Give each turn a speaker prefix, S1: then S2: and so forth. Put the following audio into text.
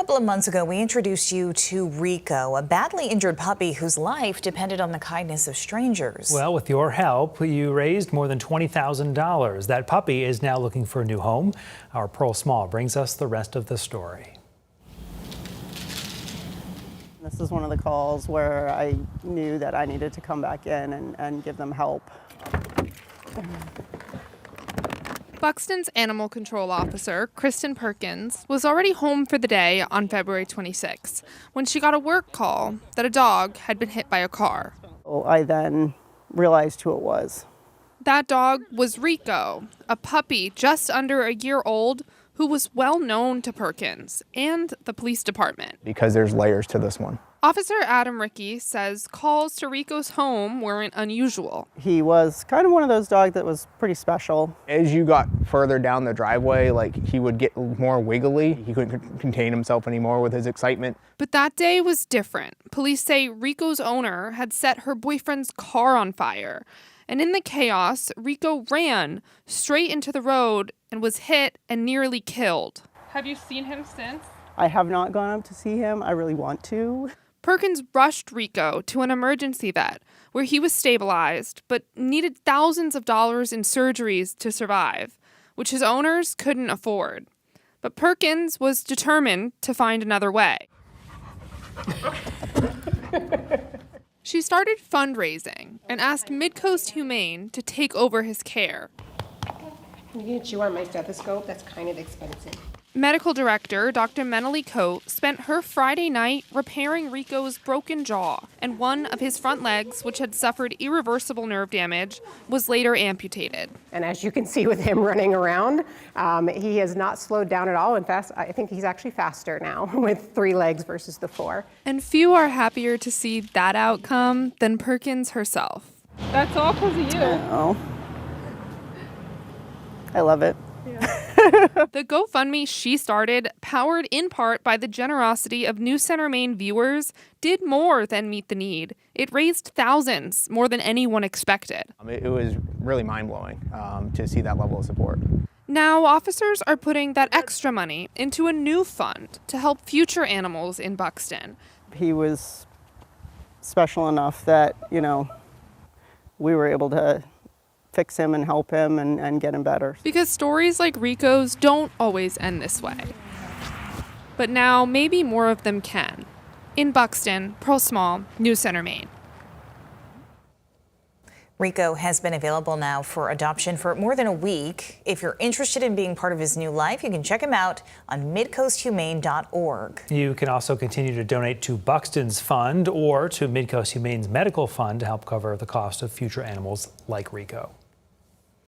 S1: couple of months ago, we introduced you to Rico, a badly injured puppy whose life depended on the kindness of strangers.
S2: Well, with your help, you raised more than $20,000. That puppy is now looking for a new home. Our Pearl Small brings us the rest of the story.
S3: This is one of the calls where I knew that I needed to come back in and give them help.
S4: Buxton's animal control officer, Kristen Perkins, was already home for the day on February 26 when she got a work call that a dog had been hit by a car.
S3: I then realized who it was.
S4: That dog was Rico, a puppy just under a year old who was well known to Perkins and the police department.
S5: Because there's layers to this one.
S4: Officer Adam Ricky says calls to Rico's home weren't unusual.
S3: He was kind of one of those dogs that was pretty special.
S5: As you got further down the driveway, he would get more wiggly. He couldn't contain himself anymore with his excitement.
S4: But that day was different. Police say Rico's owner had set her boyfriend's car on fire. And in the chaos, Rico ran straight into the road and was hit and nearly killed. Have you seen him since?
S3: I have not gone up to see him. I really want to.
S4: Perkins rushed Rico to an emergency vet where he was stabilized but needed thousands of dollars in surgeries to survive, which his owners couldn't afford. But Perkins was determined to find another way. She started fundraising and asked Midcoast Humane to take over his care.
S6: I'm going to chew on my stethoscope. That's kind of expensive.
S4: Medical director Dr. Menali Coate spent her Friday night repairing Rico's broken jaw, and one of his front legs, which had suffered irreversible nerve damage, was later amputated.
S6: And as you can see with him running around, he has not slowed down at all. In fact, I think he's actually faster now with 3 legs versus the 4.
S4: And few are happier to see that outcome than Perkins herself. That's all because of you.
S3: Oh. I love it.
S4: The GoFundMe she started, powered in part by the generosity of News Center Maine viewers, did more than meet the need. It raised thousands, more than anyone expected.
S5: It was really mind-blowing to see that level of support.
S4: Now, officers are putting that extra money into a new fund to help future animals in Buxton.
S3: He was special enough that, we were able to fix him and help him and get him better.
S4: Because stories like Rico's don't always end this way. But now maybe more of them can. In Buxton, Pearl Small, News Center, Maine.
S1: Rico has been available now for adoption for more than a week. If you're interested in being part of his new life, you can check him out on midcoasthumane.org.
S2: You can also continue to donate to Buxton's fund or to Midcoast Humane's medical fund to help cover the cost of future animals like Rico.